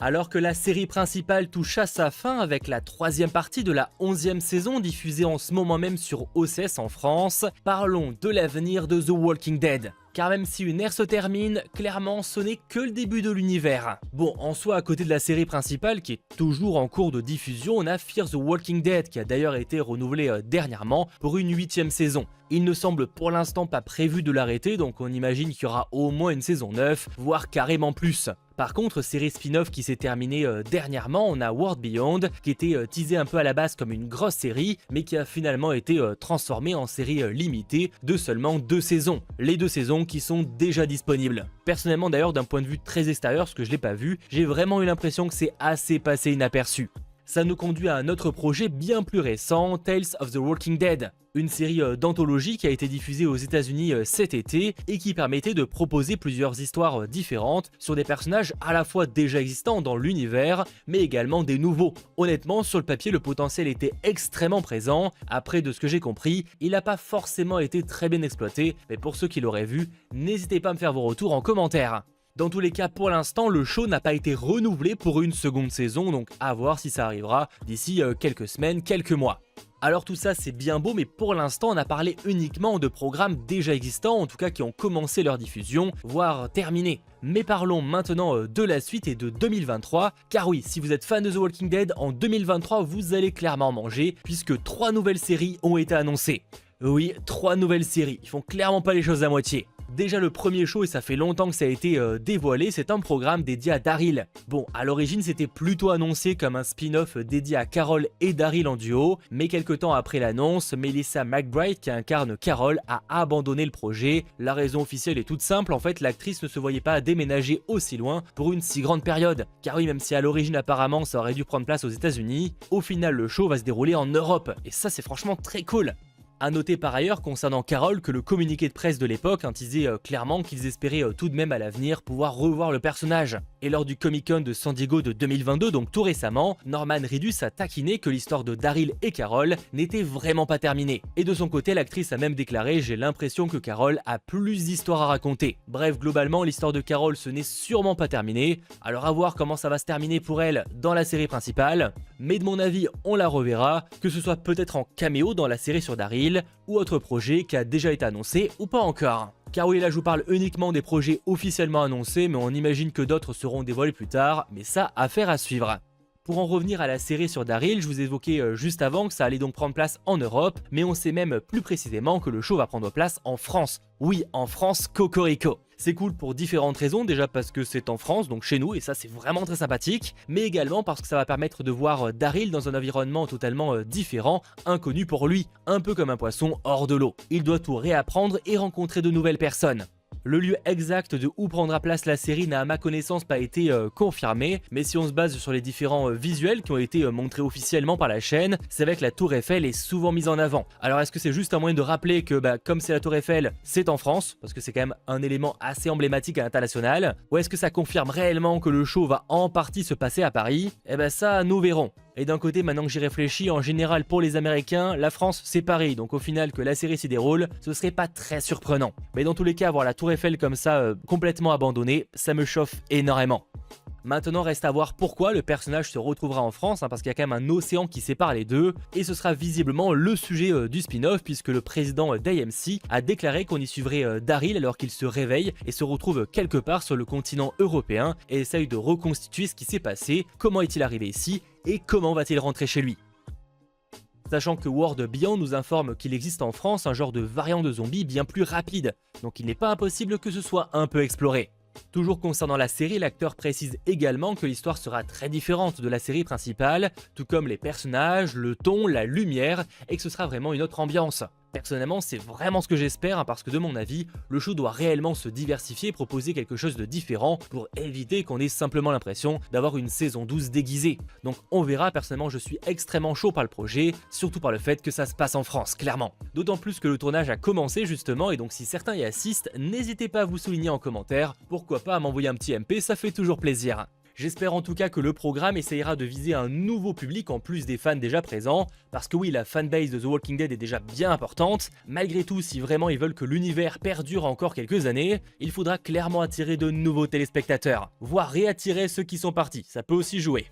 Alors que la série principale touche à sa fin avec la troisième partie de la 11e saison diffusée en ce moment même sur OCS en France, parlons de l'avenir de The Walking Dead. Car même si une ère se termine, clairement ce n'est que le début de l'univers. Bon, en soi, à côté de la série principale qui est toujours en cours de diffusion, on a Fear the Walking Dead qui a d'ailleurs été renouvelé dernièrement pour une 8e saison. Il ne semble pour l'instant pas prévu de l'arrêter, donc on imagine qu'il y aura au moins une saison 9, voire carrément plus. Par contre, série spin-off qui s'est terminée dernièrement, on a World Beyond, qui était teasé un peu à la base comme une grosse série, mais qui a finalement été transformée en série limitée de seulement 2 saisons. Les 2 saisons qui sont déjà disponibles. Personnellement d'ailleurs, d'un point de vue très extérieur, parce que je l'ai pas vu, j'ai vraiment eu l'impression que c'est assez passé inaperçu. Ça nous conduit à un autre projet bien plus récent, Tales of the Walking Dead. Une série d'anthologie qui a été diffusée aux États-Unis cet été et qui permettait de proposer plusieurs histoires différentes sur des personnages à la fois déjà existants dans l'univers, mais également des nouveaux. Honnêtement, sur le papier, le potentiel était extrêmement présent. Après, de ce que j'ai compris, il n'a pas forcément été très bien exploité, mais pour ceux qui l'auraient vu, n'hésitez pas à me faire vos retours en commentaire. Dans tous les cas, pour l'instant, le show n'a pas été renouvelé pour une seconde saison, donc à voir si ça arrivera d'ici quelques semaines, quelques mois. Alors tout ça c'est bien beau, mais pour l'instant on a parlé uniquement de programmes déjà existants, en tout cas qui ont commencé leur diffusion, voire terminé. Mais parlons maintenant de la suite et de 2023, car oui, si vous êtes fan de The Walking Dead, en 2023 vous allez clairement manger, puisque 3 nouvelles séries ont été annoncées. Oui, 3 nouvelles séries, ils font clairement pas les choses à moitié. Déjà le premier show, et ça fait longtemps que ça a été dévoilé, c'est un programme dédié à Daryl. Bon, à l'origine c'était plutôt annoncé comme un spin-off dédié à Carol et Daryl en duo, mais quelques temps après l'annonce, Melissa McBride qui incarne Carol a abandonné le projet. La raison officielle est toute simple, en fait l'actrice ne se voyait pas déménager aussi loin pour une si grande période. Car oui, même si à l'origine apparemment ça aurait dû prendre place aux États-Unis, au final le show va se dérouler en Europe, et ça c'est franchement très cool. A noter par ailleurs concernant Carol que le communiqué de presse de l'époque disait clairement qu'ils espéraient tout de même à l'avenir pouvoir revoir le personnage. Et lors du Comic-Con de San Diego de 2022, donc tout récemment, Norman Reedus a taquiné que l'histoire de Daryl et Carol n'était vraiment pas terminée. Et de son côté, l'actrice a même déclaré « J'ai l'impression que Carol a plus d'histoires à raconter ». Bref, globalement, l'histoire de Carol ce n'est sûrement pas terminée, alors à voir comment ça va se terminer pour elle dans la série principale. Mais de mon avis, on la reverra, que ce soit peut-être en caméo dans la série sur Daryl, ou autre projet qui a déjà été annoncé ou pas encore. Car oui, là je vous parle uniquement des projets officiellement annoncés, mais on imagine que d'autres seront dévoilés plus tard, mais ça, affaire à suivre. Pour en revenir à la série sur Daryl, je vous évoquais juste avant que ça allait donc prendre place en Europe, mais on sait même plus précisément que le show va prendre place en France. Oui, en France, cocorico. C'est cool pour différentes raisons, déjà parce que c'est en France, donc chez nous, et ça c'est vraiment très sympathique, mais également parce que ça va permettre de voir Daryl dans un environnement totalement différent, inconnu pour lui, un peu comme un poisson hors de l'eau. Il doit tout réapprendre et rencontrer de nouvelles personnes. Le lieu exact de où prendra place la série n'a à ma connaissance pas été confirmé, mais si on se base sur les différents visuels qui ont été montrés officiellement par la chaîne, c'est vrai que la Tour Eiffel est souvent mise en avant. Alors est-ce que c'est juste un moyen de rappeler que comme c'est la Tour Eiffel, c'est en France, parce que c'est quand même un élément assez emblématique à l'international, ou est-ce que ça confirme réellement que le show va en partie se passer à Paris? Eh ben ça, nous verrons. Et d'un côté, maintenant que j'y réfléchis, en général pour les Américains, la France c'est Paris, donc au final que la série s'y déroule, ce serait pas très surprenant. Mais dans tous les cas, voir la Tour Eiffel comme ça, complètement abandonnée, ça me chauffe énormément. Maintenant reste à voir pourquoi le personnage se retrouvera en France, parce qu'il y a quand même un océan qui sépare les deux, et ce sera visiblement le sujet du spin-off, puisque le président d'AMC a déclaré qu'on y suivrait Daryl alors qu'il se réveille et se retrouve quelque part sur le continent européen, et essaye de reconstituer ce qui s'est passé, comment est-il arrivé ici, et comment va-t-il rentrer chez lui. Sachant que World Beyond nous informe qu'il existe en France un genre de variant de zombie bien plus rapide, donc il n'est pas impossible que ce soit un peu exploré. Toujours concernant la série, l'acteur précise également que l'histoire sera très différente de la série principale, tout comme les personnages, le ton, la lumière, et que ce sera vraiment une autre ambiance. Personnellement, c'est vraiment ce que j'espère, parce que de mon avis, le show doit réellement se diversifier et proposer quelque chose de différent pour éviter qu'on ait simplement l'impression d'avoir une saison 12 déguisée. Donc on verra, personnellement je suis extrêmement chaud par le projet, surtout par le fait que ça se passe en France, clairement. D'autant plus que le tournage a commencé justement, et donc si certains y assistent, n'hésitez pas à vous souligner en commentaire, pourquoi pas à m'envoyer un petit MP, ça fait toujours plaisir. J'espère en tout cas que le programme essayera de viser un nouveau public en plus des fans déjà présents, parce que oui, la fanbase de The Walking Dead est déjà bien importante. Malgré tout, si vraiment ils veulent que l'univers perdure encore quelques années, il faudra clairement attirer de nouveaux téléspectateurs, voire réattirer ceux qui sont partis, ça peut aussi jouer.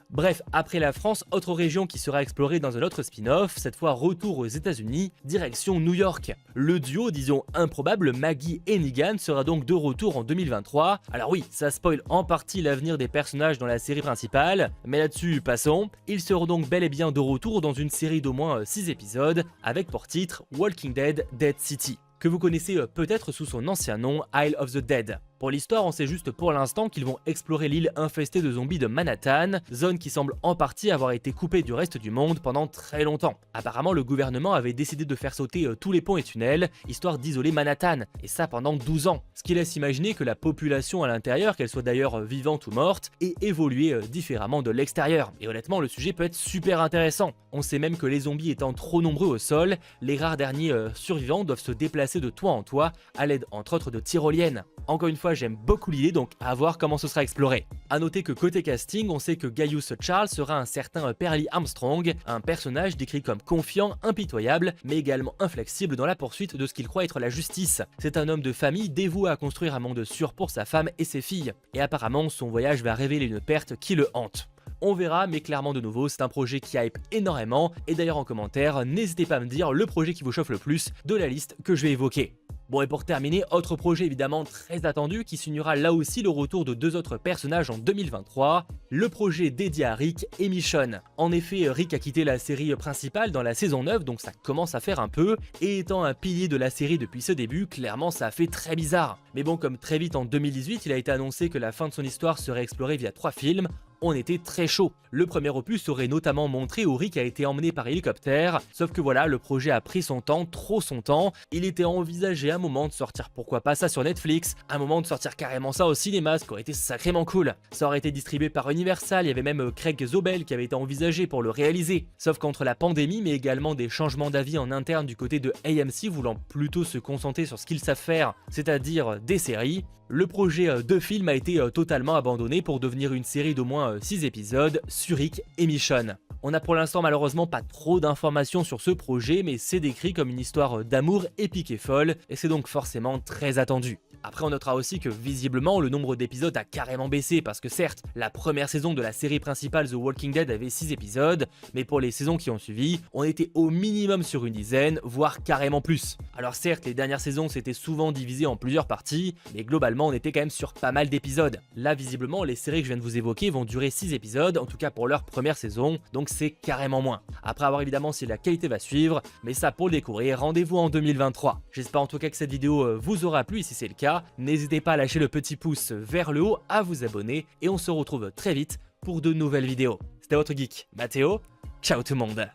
Bref, après la France, autre région qui sera explorée dans un autre spin-off, cette fois retour aux États-Unis, direction New York. Le duo, disons improbable, Maggie et Negan sera donc de retour en 2023. Alors oui, ça spoil en partie l'avenir des personnages dans la série principale, mais là-dessus, passons. Ils seront donc bel et bien de retour dans une série d'au moins 6 épisodes, avec pour titre Walking Dead Dead City, que vous connaissez peut-être sous son ancien nom Isle of the Dead. Pour l'histoire, on sait juste pour l'instant qu'ils vont explorer l'île infestée de zombies de Manhattan, zone qui semble en partie avoir été coupée du reste du monde pendant très longtemps. Apparemment, le gouvernement avait décidé de faire sauter tous les ponts et tunnels, histoire d'isoler Manhattan, et ça pendant 12 ans. Ce qui laisse imaginer que la population à l'intérieur, qu'elle soit d'ailleurs vivante ou morte, ait évolué différemment de l'extérieur. Et honnêtement, le sujet peut être super intéressant. On sait même que les zombies étant trop nombreux au sol, les rares derniers survivants doivent se déplacer de toit en toit, à l'aide entre autres de tyroliennes. Encore une fois, j'aime beaucoup l'idée, donc à voir comment ce sera exploré. A noter que côté casting, on sait que Gaius Charles sera un certain Perry Armstrong, un personnage décrit comme confiant, impitoyable, mais également inflexible dans la poursuite de ce qu'il croit être la justice. C'est un homme de famille dévoué à construire un monde sûr pour sa femme et ses filles, et apparemment son voyage va révéler une perte qui le hante. On verra, mais clairement de nouveau, c'est un projet qui hype énormément, et d'ailleurs en commentaire, n'hésitez pas à me dire le projet qui vous chauffe le plus de la liste que je vais évoquer. Bon, et pour terminer, autre projet évidemment très attendu qui signera là aussi le retour de deux autres personnages en 2023, le projet dédié à Rick et Michonne. En effet, Rick a quitté la série principale dans la saison 9, donc ça commence à faire un peu, et étant un pilier de la série depuis ce début, clairement ça a fait très bizarre. Mais bon, comme très vite en 2018, il a été annoncé que la fin de son histoire serait explorée via 3 films, on était très chaud. Le premier opus aurait notamment montré où Rick a été emmené par hélicoptère, sauf que voilà, le projet a pris son temps, trop son temps. Il était envisagé un moment de sortir pourquoi pas ça sur Netflix, un moment de sortir carrément ça au cinéma, ce qui aurait été sacrément cool. Ça aurait été distribué par Universal, il y avait même Craig Zobel qui avait été envisagé pour le réaliser. Sauf qu'entre la pandémie, mais également des changements d'avis en interne du côté de AMC voulant plutôt se concentrer sur ce qu'ils savent faire, c'est-à-dire des séries, le projet de film a été totalement abandonné pour devenir une série d'au moins 6 épisodes sur Rick et Michonne. On n'a pour l'instant malheureusement pas trop d'informations sur ce projet, mais c'est décrit comme une histoire d'amour épique et folle, et c'est donc forcément très attendu. Après on notera aussi que visiblement le nombre d'épisodes a carrément baissé, parce que certes, la première saison de la série principale The Walking Dead avait 6 épisodes, mais pour les saisons qui ont suivi, on était au minimum sur une dizaine, voire carrément plus. Alors certes, les dernières saisons s'étaient souvent divisées en plusieurs parties, mais globalement on était quand même sur pas mal d'épisodes. Là visiblement, les séries que je viens de vous évoquer vont durer 6 épisodes, en tout cas pour leur première saison, donc c'est carrément moins. Après avoir évidemment si la qualité va suivre, mais ça pour le découvrir, rendez-vous en 2023. J'espère en tout cas que cette vidéo vous aura plu, et si c'est le cas, n'hésitez pas à lâcher le petit pouce vers le haut, à vous abonner, et on se retrouve très vite pour de nouvelles vidéos. C'était votre geek, Mathéo, ciao tout le monde.